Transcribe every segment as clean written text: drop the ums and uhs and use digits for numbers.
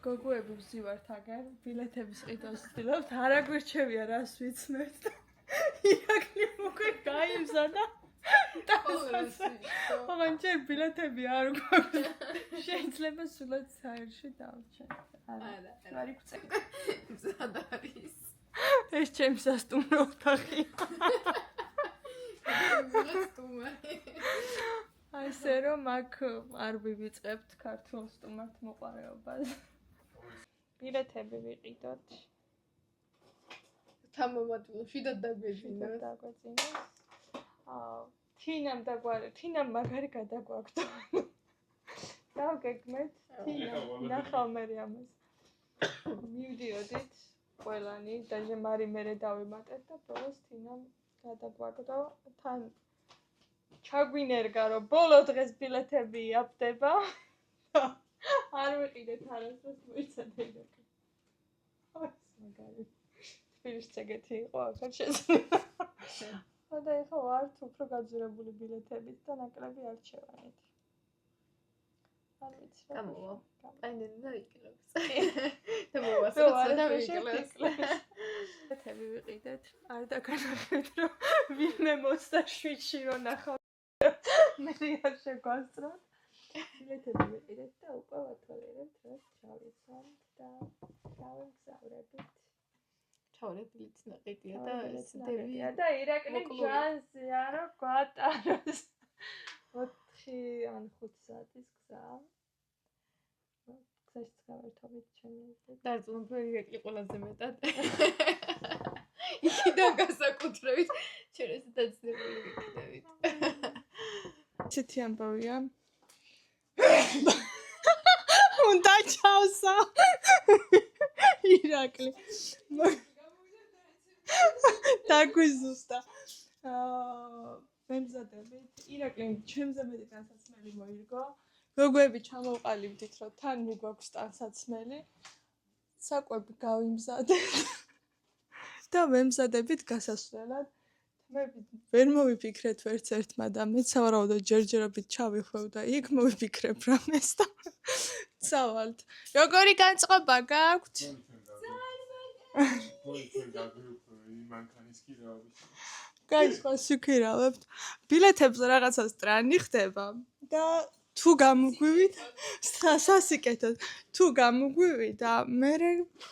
გოგოები ვზივართ აგერ, ბილეთების ყიდვას ვცდილობთ, არ აგვირჩევია რას ვიცნეთ. ირაკლი უკვე გაიმზადა. ოღონდ ჯერ ბილეთები არ გვაქვს. შეიძლება სულაც საერთში დავჩენ. არა, არ იქცე. მზად არის. ეს ჩემი სასტუმრო ოთახია. აი ესე რომ აქ არ ვივიწყებთ ქართულ სტუმართ მოყარეობას. ბილეთები ვიყიდოთ. თამამატულში და დაგვეძინოს. თინამ მაგარი გადაგვაქვს. დავგეგმეთ თინამ ნახავ მე ამას. მივდიოდით ყველანი და ჟემარი მერე დავიმატეთ და ბოლოს თინამ გადაგვაგდო თან ჩაგვინერგა რომ ბოლო დღეს ბილეთები იაფდება. არ ვიყიდეთ არასდროს მოიცადეთ. მაგარი. თბილისში ეგეთი იყო, ახლა შეძლება. და ეხლა ვართ უფრო გაძვირებული ბილეთებით და ნაკლები არჩევანით. არ ვიცი რა. გამოვა. აინდენ და ვიკლებს. და მოვასწროთ და ვიკლებს. ბილეთები ვიყიდეთ. არ დაგანახეთ რომ ვინმე 27-ში რო ნახავ. მე არ შეგვასწროთ. ბილეთები ვიყიდეთ და უკვე ვათვალიერებთ რაც ჩავიცვამთ და დავგზავრებით. ჩავრებილიც ნაყიდია და ეს დევია და ირაკლი ჟანსია რომ გვატაროს 4 ან 5 საათის გზა. გზაში გავერთობთ ჩემი. დარწმუნებული ირაკლი ყველაზე მეტად. იქიდან გასაკუთრებით ჩვენ ესე დაცნებული ვიქნებით. ცეთი ამბავია. უნდა ჩავსა. ირაკლი. დაგვიზუსტა. მემზადებით. ირაკლი ჩემზე მეტი განსაცმელი მოირგო. გოგოები ჩამოვყალიბდით რომ თან მიგვაქვს ტანსაცმელი. საკვები გავიმზადეთ. და მემზადებით გასასვლელად. მე ვერ მოვიფიქრეთ ვერც ერთმა და მეც სავარაუდოდ ჯერჯერობით ჩავიხვევ და იქ მოვიფიქრებ რამეს და წავალთ. როგორი განწყობა გაქვთ? გაიც ხასუქირავებთ. ბილეთებზე რაღაცა სტრანი ხდება და თუ გამოგვივით სასიკეთოდ თუ გამოგვივით და მე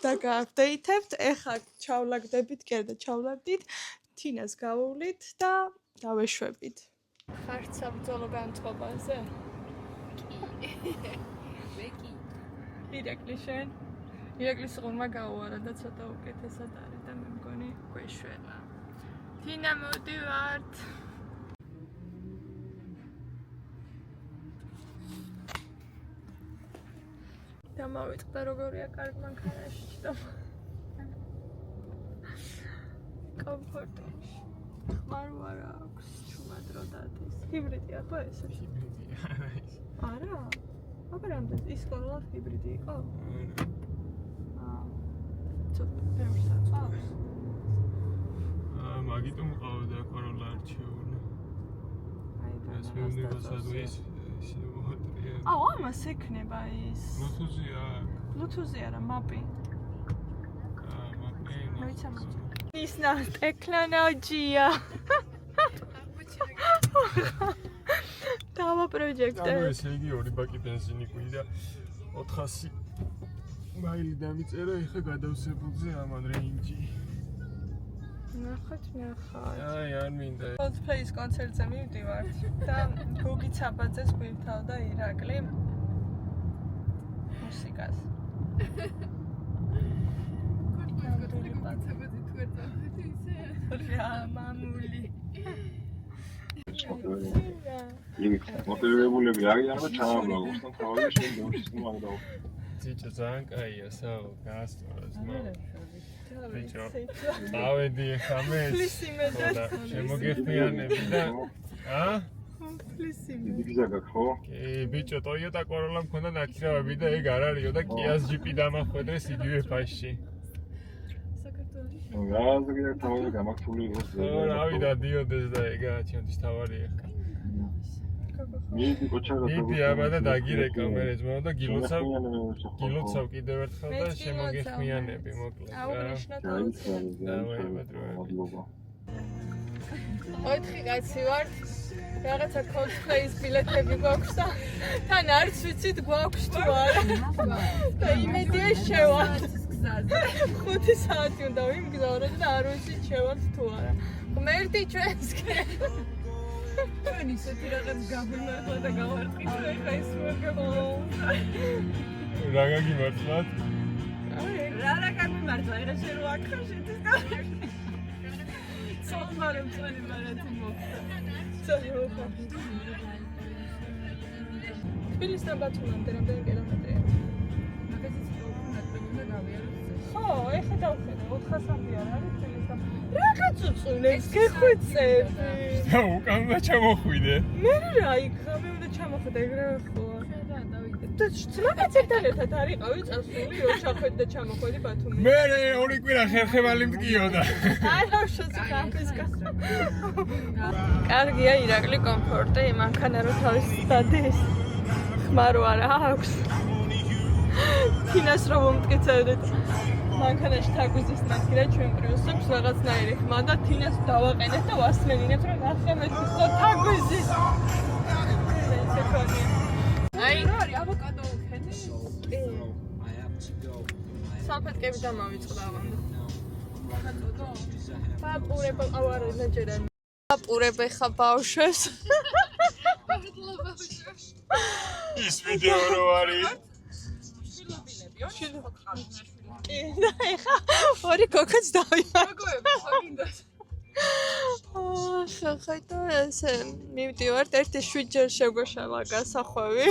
დაგაპდეითებთ ეხა ჩავლაგდებით კერდა ჩავლაგდით თინას გავუვლით და დავეშვებით. ხართ საბრძოლო განწყობაზე? ვეკი. ირაკლი შენ? ირაკლის ყურმა გაუარა და ცოტა უკეთესად არის და მე მგონი გვეშველა. თინა მოდივართ. და მოვიწყდა როგორია კარგ მანქანაში და კომფორტში. ხმარ არ აქვს, ჩუმად რო დადის. ჰიბრიდია ხო ეს? ჰიბრიდია. არა? აბერამდე ის კოროლა ჰიბრიდი იყო? ცოტა ბევრს აწავს. მაგიტომ ყავდა კოროლა არჩეული. აი და ეს უნივერსალურია. აუ, ამას ექნება ის. Bluetooth-ი არა, მაპი. მაპი. მოიცემთ. ისნა ტექნოლოგია. დავა პროექტი. ანუ ესე იგი 2 ბაკი ბენზინი გვინდა 400 მაილი დამიწერა, ეხლა გადავსებულზე ამან რეინჯი. ნახოთ. აი, არ მინდა. Coldplay-ის კონცერტზე მივდივართ და გოგი ცაბაძეს გვირთავდა ირაკლი მუსიკას. რა მამული. მოტივირებულები არიან და ჩამოვლაგოს და თავი შენ გამოსცემ აღდაო. ძიჭო ძალიან კაია, საო, გაასწორა ზმა. ბიჭო, ავედი ხა მე. შემოგეხმიანები და ვიზა ხო? კი, ბიჭო, Toyota Corolla მქონდა ნაკირავები და ეგ არ არისო და Kia-ს Jeep-ი დამახვედრეს იგივე ფასში. რა თავი გამართული იყო. რავი და დიოდეს და ეგაა ჩემთვის თავარია. მიდი კოჩარა მიდი აბა და დაგირე კამერა ძმაო და გილოცავ კიდევ ერთხელ და შემოგეხმიანები მოკლედ რა. აუღნიშნოთ დავაი ბადროები. მადლობა. 4 კაცი ვართ. რაღაცა cosplay-ის ბილეთები გვაქვს და თან არც ვიცით გვაქვს თუ არა. და იმედია შევართ. 5 საათი უნდა ვიმგზავროთ და არ ვიცით შევართ თუ არა. ღმერთი ჩვენსკენ. ჩვენ ისეთი რაღაც გაგვიმართლა და გავარდყით ხა ის მოგებო. რა გაგიმართლათ? რა გამიმართლა, ეხა შენ რო აქ ხარ შენ ის სოფმარემ წვენი მარათი მოხდა. თბილისთან ბათუმამდე რამდენი კილომეტრია? მაგაზეც უნდა გავიაროთ. ხო, ეხა დავხედე 400-მდე არ არის თბილისთან. რაღაც უწუნებს, გეხვეწები. და უკან უნდა ჩამოხვიდე. მე რა იქ ხამე უნდა ჩამოხვიდე, ეგრე ხო. და მაგაც ერთად არიყავი წასული, რომ ჩახვედი და ჩამოხვედი ბათუმი. მე ორი კვირა ხერხემალი მტკიოდა. აი რა შეცახაფისკა. კარგია ირაკლი კომფორტი, მანქანა რო თავის დადეს. ხმარო არა აქვს. თინას რომ მომტკიცებდეთ. მანქანაში თაგვიზის ნახირა ჩვენ პრიუსს აქვს რაღაცნაირი ხმა და თინას დავაყენეთ და ვასმენინებთ რომ ნახე მეთქი ხო თაგვიზის. აი რა არის ავოკადო უხედი? საფეთკები დამავიწყდა ამამდე. პაპურება ავარ ნაჯერა. პაპურება ხა ბავშვებს. ის ვიდეო რო არის. კი, და ეხა ორი გოგოც დავიარ. გოგოები ხო გინდათ? ხა და ესე მივდივართ, ერთი 7 ჯერ შეგვეშალა გასახვევი.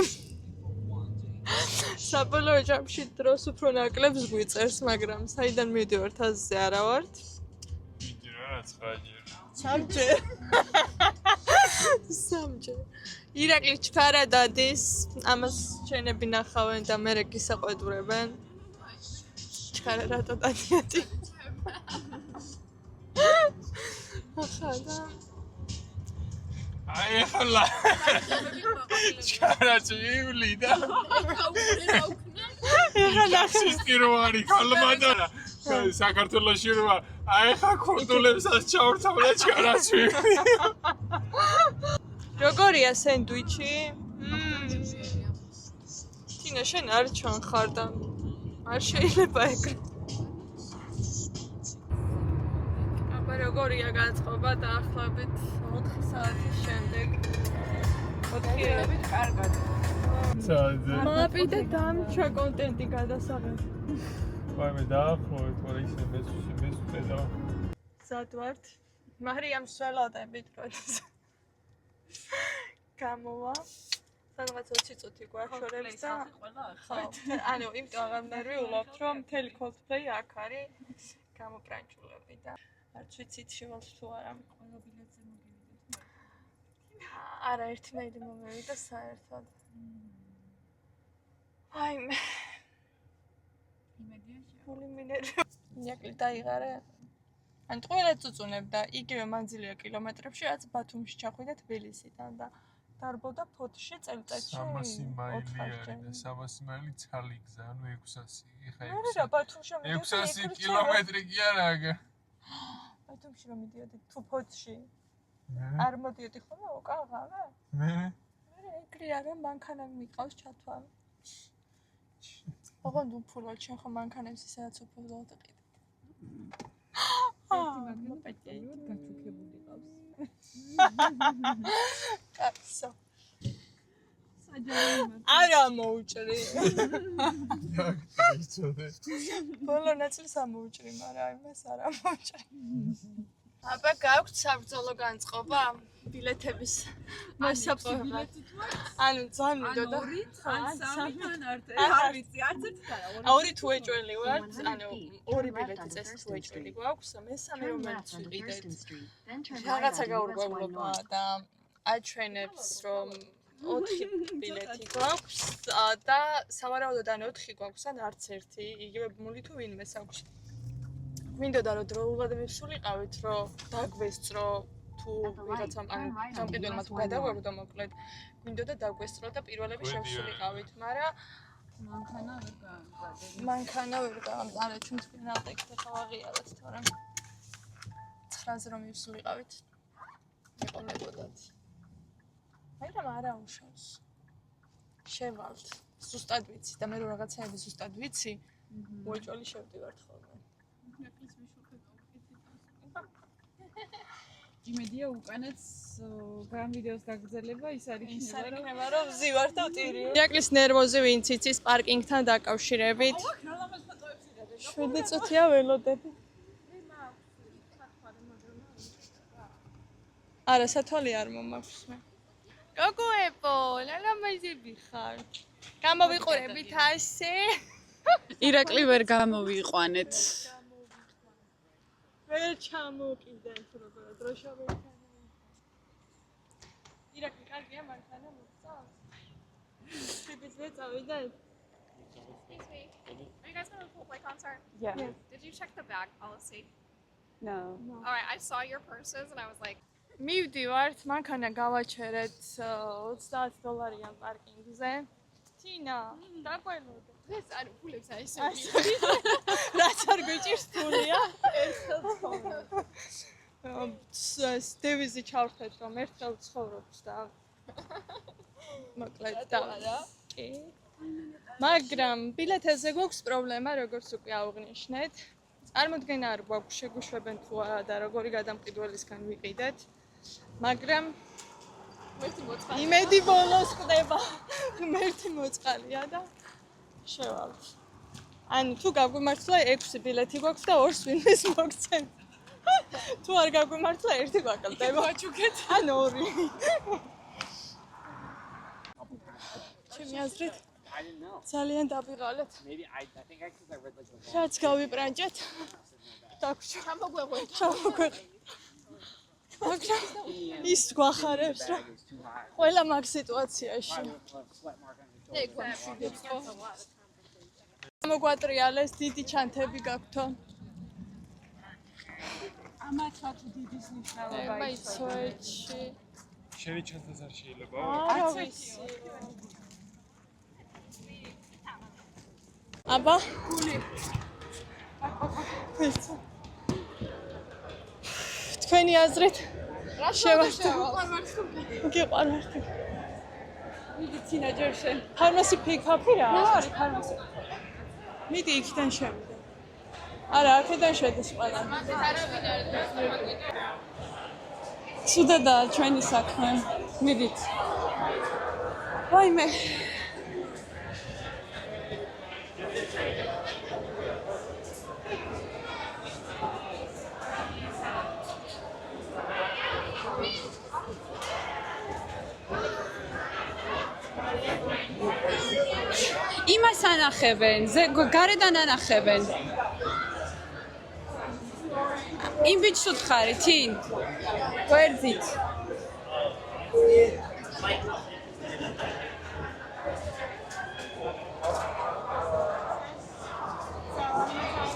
საბოლოო ჯამში დროს უფრო ნაკლებს გვიწერს, მაგრამ საიდან მივდივართ აზზე არა ვართ. მიდი რა 9ჯერ. 3ჯერ. 3ჯერ. ირაკლი ჩქარა დადის, ამას ჩენები ნახავენ და მე გისაყვედურებენ. ჩქარა რატო დადიეთი? ახლა და აი ახლა ჩქარა წვილი და ეხლა სისტირო არის კალმადარა საქართველოში როა აი ხა ქურდულებსაც ჩავრთავ და ჩქარა წვილი როგორია სენდვიჩი? თინა შენ არ ჩან ხარ და არ შეიძლება ეგრე. აბა როგორია განწყობა დაახლოებით 4 საათის შემდეგ. 4-ით კარგად. საათზე მაპი და დამჩა კონტენტი გადასაღებ. ვაიმე დაახლოებით, მაგრამ ისე მესვე და სად ვართ? მარიამ სველოდებით როდის გამოვა. სადღაც 20 წუთი გვაშორებს და ხო, ანუ იმიტომ აღარ ნერვიულობთ, რომ მთელი cosplay აქ არის გამოპრანჭულები და არც ვიცით შევალთ თუ არა. ყველა ბილეთზე მოგივიდეთ. არა, ერთი მეილი მომევიდა საერთოდ. აი მე. იმედია. მინეკლი დაიღარე. ან ყველა წუწუნებდა იგივე მანძილია კილომეტრებში, რაც ბათუმში ჩახვიდა თბილისიდან და დარბოდა ფოთში წელიწადში 300 მაილი არის და 300 მაილი ცალი გზა, ანუ 600. ეხა 600 ბათუმში 600 კილომეტრი კი არა აგა. ბათუმში რომ მიდიოდი თუ ფოთში არ მოდიოდი ხოლმე უკან ღამე? მე ეგრეა რომ მანქანა მიყავს ჩათვალ. ოღონდ უფულად შენ ხო მანქანებს ისედაც უფულად ყიდით. მაგალითად პატიაიოდ გაჩუქებული ყავს. კაცო. საჯარო არა მოუჭრი. იცოდე. ბოლო ნაწილს ამოუჭრი, მაგრამ იმას არ ამოუჭრი. აბა გაქვთ საბრძოლო განწყობა ბილეთების მოსაპოვება. ანუ ძალიან მინდოდა. არ ვიცი, არც ერთი არა. ორი თუ ეჭველი ვართ, ანუ ორი ბილეთი წესით თუ ეჭველი გვაქვს, მესამე რომელიც ვიყიდეთ. რაღაცა გაურკვევლობა და აჩვენებს რომ 4 ბილეთი გვაქვს და სავარაუდოდ ან 4 გვაქვს ან არც ერთი, იგივე მული თუ ვინმეს აქვს. მინდოდა რომ დროულად მივსულიყავით, რომ დაგვესწრო თუ ვიღაცამ ანუ სამყიდველმა თუ გადავეღო მოკლედ გვინდოდა დაგვესწრო და პირველები შევსულიყავით, მაგრამ მანქანა ვერ არა ჩვენს პენალტი და ხავაღიარეთ, თორემ 9-ზე რომ მივსულიყავით იყონებოდათ. მაგრამ არა უშავს. შევალთ. ზუსტად ვიცი და მე რო რაღაცაები ზუსტად ვიცი, მოიჭოლი შევდივართ ხოლმე. იმედია უკანაც ვიდეოს გაგრძელება ის არის იქნება რომ ვზივარ და ვტირი. ირაკლის ნერვოზი ვინც იცის პარკინგთან დაკავშირებით. 7 წუთია ველოდები. არა, სათვალე არ მომაქვს მე. გოგოებო, ლალამაზები ხარ. გამოვიყურებით ასე. ირაკლი ვერ გამოვიყვანეთ. ვერ ჩამოკიდეთ როგორ დროშა ვერ ჩამოვიდეთ. ირაკლი კარგია მანქანა მოწავს. შეგიძლია წავიდეთ? Excuse me. Are you guys going to the Coldplay concert? Yeah. Did you check the bag policy? No. All right, I saw your purses and I was like, მივდივართ, მანქანა გავაჩერეთ $30 პარკინგზე. თინა, დაგველოდე. ეს არ ფულებს აი ესე. რაც არ გვიჭირს ფულია. ეს დევიზი ჩავხეთ რომ ერთხელ ცხოვრობს და მოკლედ და კი. მაგრამ ბილეთებზე გვაქვს პრობლემა, როგორც უკვე აღვნიშნეთ. წარმოდგენა არ გვაქვს შეგვიშვებენ თუ არა და როგორი გადამყიდველისგან ვიყიდეთ. მაგრამ იმედი ბოლოს ხდება. ღმერთი მოწყალია და შევალთ. ანუ თუ გაგვიმართლა 6 ბილეთი გვაქვს და 2-ს ვინმეს მოგცემ. თუ არ გაგვიმართლა 1 გვაკლდება. ვაჩუქეთ. ან 2. ჩემი აზრით ძალიან დაბიღალეთ. რაც გავიბრანჭეთ. ჩამოგვეღვეთ. მაგრამ ის გვახარებს რა. ყველა მაგ სიტუაციაში. მოგვატრიალეს დიდი ჩანთები გაქვთო. ამაცა თუ დიდის ნიშნულობა მაიცოეჩი. შენი ჩანთაც არ შეიძლება? არა ვიცი. აბა გული. თქვენი აზრით რა შევართ? გიყვართ. მედიცინა ჯერ შენ. ფარმასი პიკაპი რა? რა არის ფარმასი? მიდი იქიდან შევიდე. არა, აქედან შედის ყველა. სუდადაა ჩვენი საქმე. მიდით. ვაიმე. იმას ანახებენ, გარედან ანახებენ. იმ ბიჭს უთხარი, თინ? გვერდით.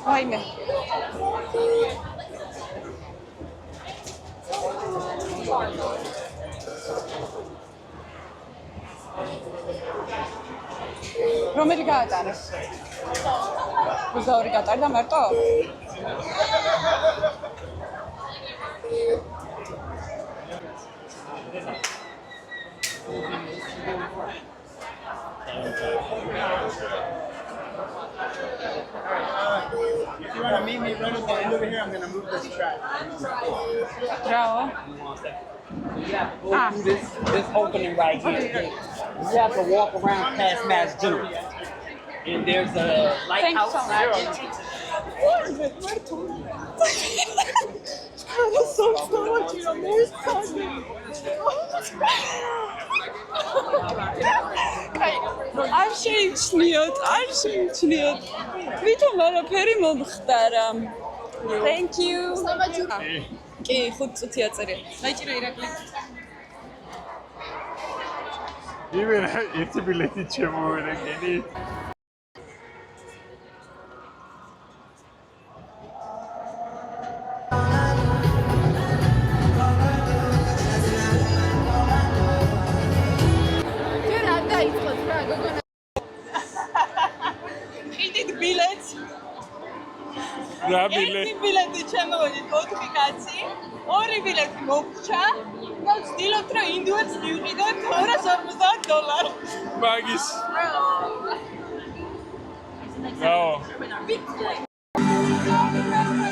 ვაიმე. რომელი გაატარა? 22 გაატარდა მარტო? If you want to meet me right at the end over here, I'm going to move this track. Bravo. Go through this opening right here. You have to walk around past Mass General. And there's a lighthouse so there. არ შეიმჩნიოთ, არ შეიმჩნიოთ. ვითომ არაფერი მომხდარა. Thank you. კი, 5 წუთი აწერია. დაიჭირა ირაკლი. იმენ ერთი ბილეთი შემოვერეგენი. რა ბილე? ერთი ბილეთი შემოვედით 4 კაცი, 2 ბილეთი მოგრჩა და ვცდილობთ რომ ინდუეთს მივყიდოთ $250. მაგის. გაო.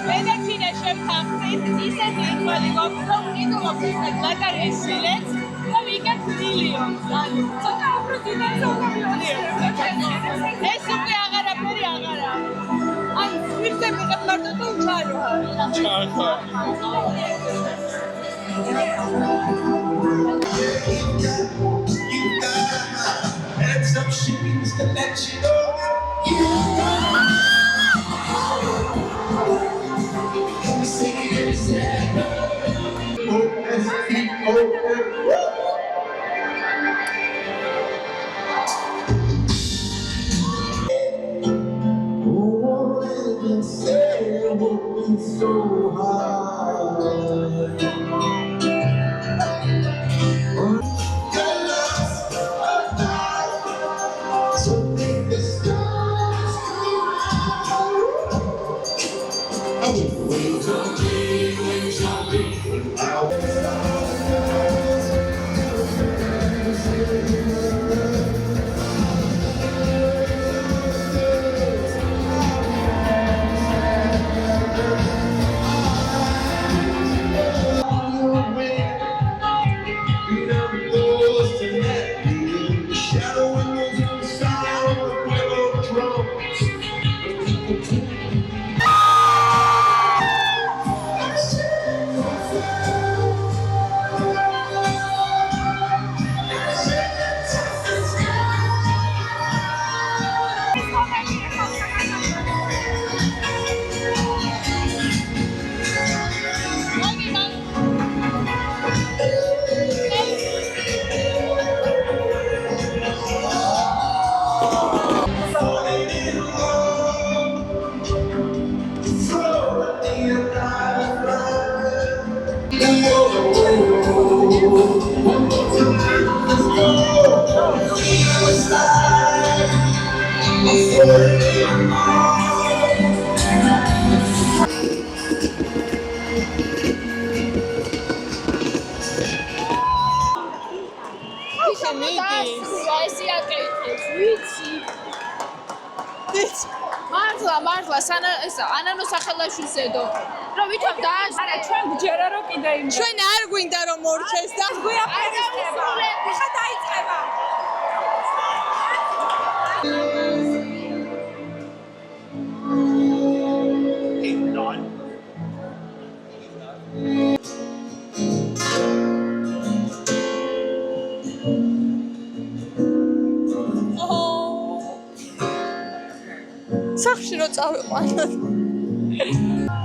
მე და ჩინე შევთანხმდით ისეთ ერთმალი გვაქვს რომ ვიდუმობთ ისეთ ლატარიის ბილეთს და ვიგებთ მილიონს. ანუ ცოტა უფრო დიდად ზოგადად. ეს უკვე აღარაფერი აღარა. ან ვირზე მიყებ მარტო თუ ჩარო. ჩახა. And some shoes to let you know you sing it sad. So hard. So make the stars come out. Wings on me, wings on me. მართლა ანანო სახელაშვილს ედო რომ ვითომ დააშრა ჩვენ გჯერა რომ კიდე იმ ჩვენ არ გვინდა რომ მორჩეს და გვიაფერისება ხა დაიწყება სახში რო წავიყვანოთ.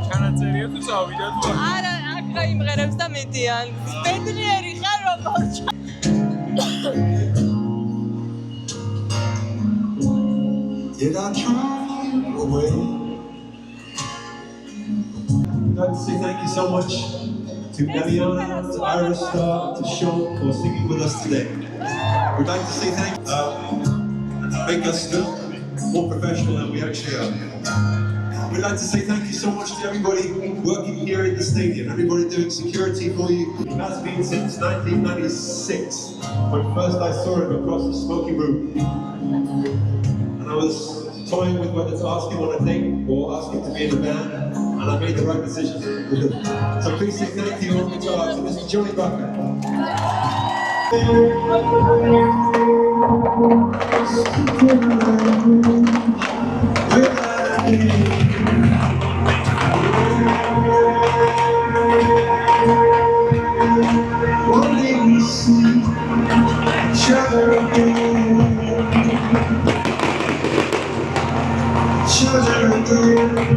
ჩანაწერია თუ წავიდა თუ არა, აქ გაიმღერებს და მიდიან. ბედნიერი ხარ რომ მორჩა. Did I drive you away? I'd like to say thank you so much to Eliana, to Iris Star, to Sean for singing with us today. We'd like to say thank you and to make us look more professional than we actually are. We'd like to say thank you so much to everybody working here in the stadium, everybody doing security for you. It has been since 1996 when first I saw him across the smoking room. And I was toying with whether to ask him on a date or ask him to be in a band, and I made the right decision with him. So please say thank you on guitar to Mr. Johnny Bucket. One day we see each other again. Each other again.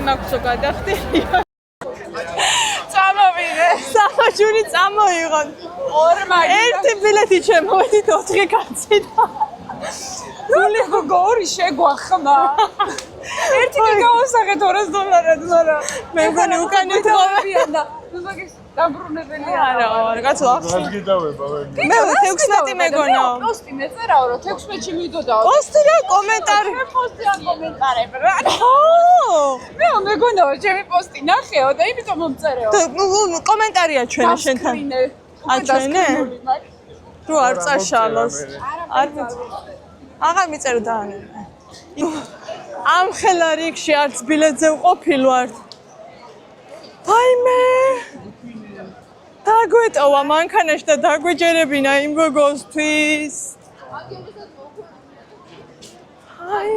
მაქვსო გადახდილი. წამოვიღე. საფაჩური წამოიღო. ერთი ბილეთი შემოვედით 4 კაცი და გული გოგო ორი შეგვახმა. ერთი კი გავასახეთ $200-ად, მაგრამ მე მგონი უკან ითხოვებიან და ზოგის დაბრუნებელია. არა, კაცო ახსნა. რას გიდავება ვეგი? მე 16 მეგონა. პოსტი მეწერაო, რომ 16-ში მიდოდაო. პოსტი და კომენტარი. პოსტი ან კომენტარები რა. ო! მე მეგონაო, ჩემი პოსტი ნახეო და იმიტომ მომწერეო. კომენტარია ჩვენ შენთან. აჩვენე? რო არ წაშალოს. არ აღარ მიწერო და ამ ხელა რიგში არც ბილეთზე ვყოფილ ვარ. ვაიმე! დაგვეტოვა მანქანაში და დაგვეჯერებინა იმ გოგოსთვის. აი.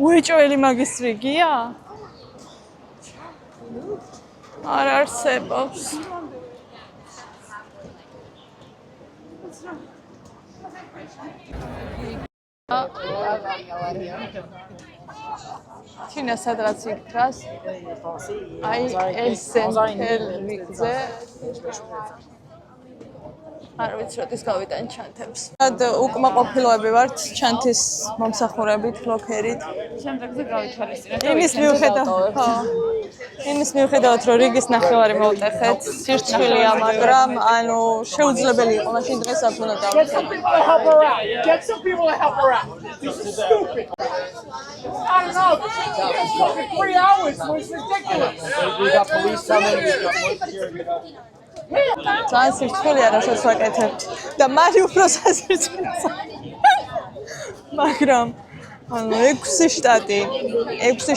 უეჭველი მაგისტრიგია? არ არსებობს. Tina სადღაც იქრას. აი ესე რიგზე. არ ვიცი როდის გავიტან ჩანთებს. უკმაყოფილოები ვართ ჩანთის მომსახურებით, ბლოკერით. შემდეგზე გავითვალისწინეთ. იმის მიუხედავად, რომ რიგის ნახევარი მოვტეხეთ, სირცხვილია, მაგრამ ანუ შეუძლებელი იყო მაშინ დღეს აქ უნდა დავწერო. Get some people to help her out. This is stupid. I don't know. For 3 hours was ridiculous. We got police coming. ძალიან სირცხვილია, რასაც ვაკეთებთ და მარი უფრო სასირცხვეა. მაგრამ ანუ 6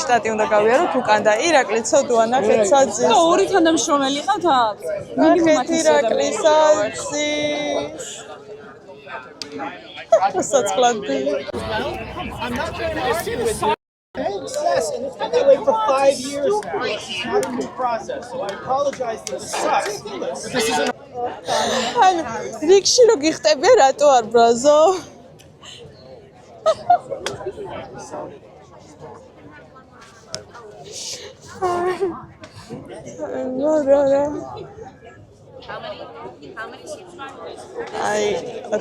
შტატი უნდა გავიაროთ უკან და ირაკლი ცოდუა ნახეთ საძის. და ორი თანამშრომელი ყავთ აქ. მინიმუმ ირაკლი საძი. სასწლადი. I'm not trying to argue with you. Yes, and it's been that way for 5 years now. It's not a new process, so I apologize that it sucks. But this isn't. ანუ რიგში რო გიხტებია რატო არ ბრაზო? რა. აი,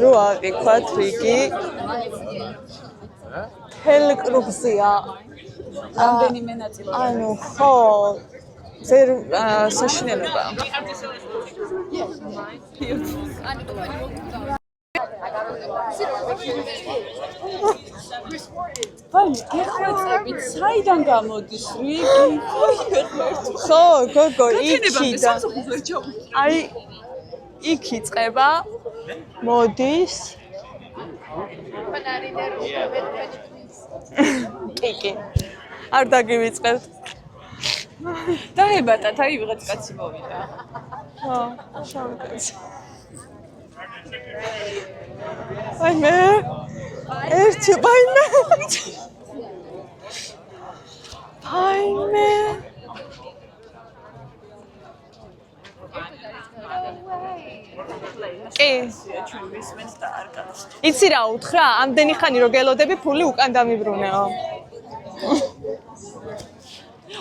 რო აღიქვათ რიგი. ჰელკრუგზია. რამდენიმე ნაწილი. ანუ ხო, ვერ საშინელება. ვაი, გეხვეწებით, საიდან გამოდის რიგი? ხო, გოგო, იქიდან. აი, იქ იწყება, მოდის. კი. არ დაგივიწყებთ. დაებატათ, აი ვიღაც კაცი მოვიდა. ხო, შავი კაცი. ვაიმე. ერთი ვაიმე. ვაიმე. კი. ჩვენ ვისმენთ და არ გასწორ. იცი რა უთხრა? ამდენი ხანი რო გელოდები, ფული უკან დამიბრუნეო.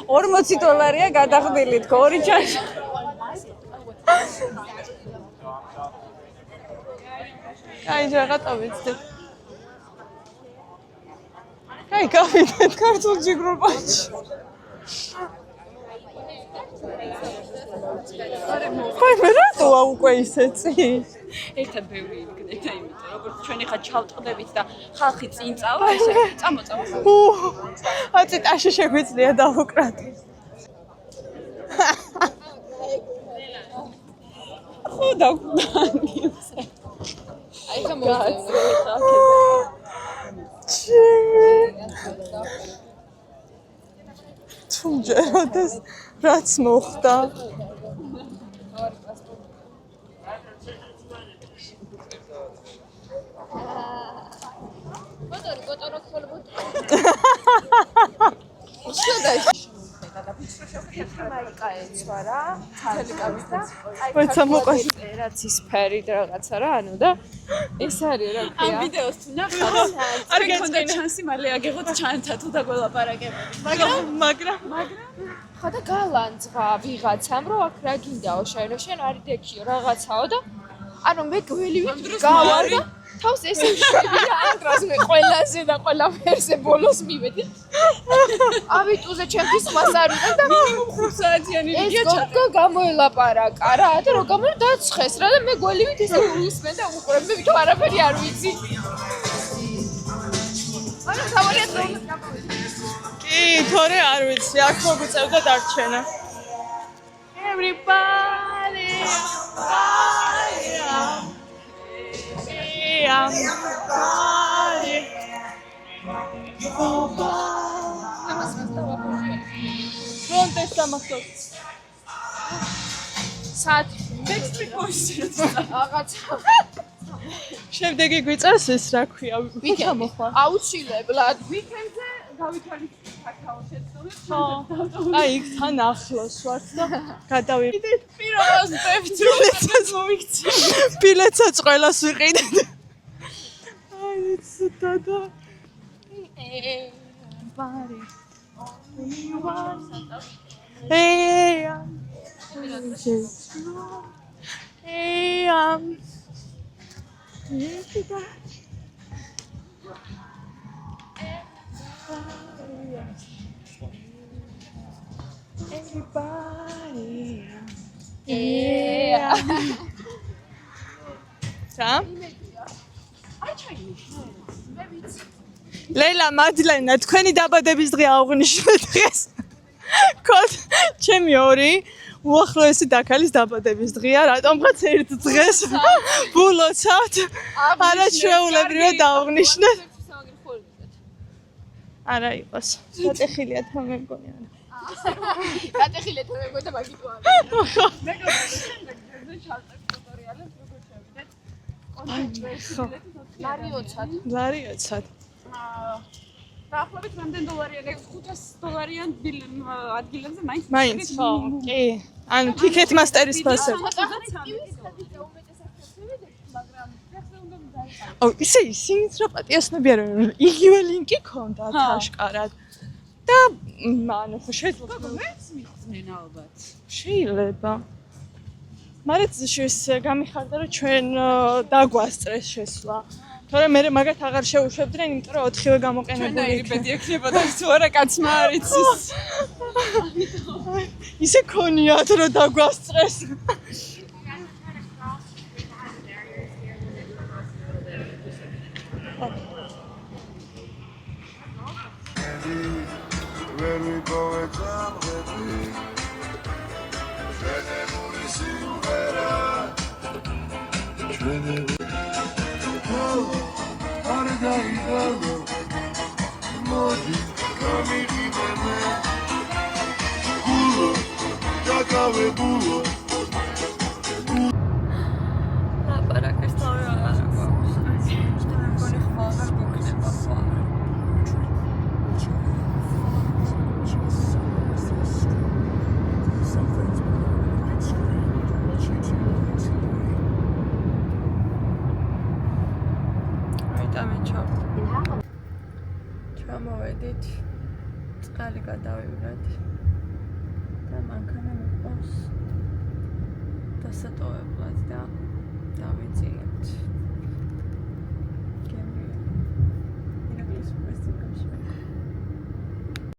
$40 გადახდილი თქო, ორი ჩაში. აი რაღაცა ვიცი. აი გავიდეთ ქართულ ჯიგრობაში. აი მე რატოა უკვე ისეცი? ერთად ბევრი იქნეთ, იმიტომ როგორც ჩვენ ხა ჩავტყდებით და ხალხი წინ წავა, ესე წამოწავა. აცი ტაში შეგვიძლია დავუკრათ. ხო დავკრანი. აი ხა მოიწევს. თუმჯეროდეს რაც მოხდა. ვეცა მოყავს რაც ის ფერი რაღაცა რა, ანუ და ეს არის რა ქვია. ამ ვიდეოს თუ ნახავთ, არ გექონდა ჩანსი მალე აგეღოთ ჩანთა თუ დაგველაპარაკებთ. მაგრამ ხა და გალანძღა ვიღაცამ რომ აქ რა გინდაო შენ არ იდექიო რაღაცაო და ანუ მე გველივით გავარ და თავს ესე შვებია ამ დროს მე ყველაზე და ყველაფერზე ბოლოს მივედი. ავიტუზე ჩემთვის მას არ ვიყავ და მინიმუმ 5 საათიანი ვიდეო ჩატა. ეს გამოელაპარაკა რა და რო დაცხეს რა და მე გველივით ესე უსმენ და უყურებ მე თვითონ არაფერი არ ვიცი. არა თავარია დროუნს გამოვიდი. კი, თორე არ ვიცი, აქ მოგვიწევდა დარჩენა. Everybody, Frontes სამახსოვს. საათი Backstreet Boys-ი რაღაცა. შემდეგი გვიწევს ეს რა ქვია, ჩამოხვა. აუცილებლად. Weekend-ზე გავითვალისწინეთ საკაო შეცდომებს. აი, იქ თან ახლოს ვართ და გადავიდე. პირობას ბეფცროსაც მოვიქცე. ბილეთსაც ყველას ვიყიდეთ. აი, ცოტა. ბარი. ლეილა მადლენა თქვენი დაბადების დღე აღვნიშნეთ დღეს. კოდ ჩემი ორი უახლოესი დაქალის დაბადების დღეა, რატომღაც ერთ დღეს ვულოცავთ. არა ჩვეულებრივად დავღნიშნეთ. არა იყოს. გატეხილია თან მე მგონი არა. გატეხილია თან მე მგონი და მაგიტო არა. ლარი 20. დაახლოებით რამდენ დოლარიან? $500 ადგილებზე მაინც ხო, კი. ანუ ტიკეტ მასტერის ფასები. აუ, ისინიც რა პატიოსნები არა, იგივე ლინკი ქონდათ აშკარად. და ანუ ხო შეიძლება მეც მიხსნენ ალბათ. შეიძლება. მაგრამ ეს გამიხარდა რომ ჩვენ დაგვასწრეს შესვლა. თორემ მე მაგათ აღარ შეუშვებდნენ, იმიტომ რომ 4-ვე გამოყენებული იქნება. ბედი ექნებოდა თუ არა კაცმა არ იცის. ისე ქონიათ რომ დაგვასწრეს. ლაპარაკის თავი არ აქვს. მე მგონი ხმა აღარ გიქნება ხო. ჩამოვედით, წყალი გადავივლეთ და მანქანა მიყვავს დასატოვებლად და დავიძინებთ. გემრიელი. ირაკლის პრესტიკაში.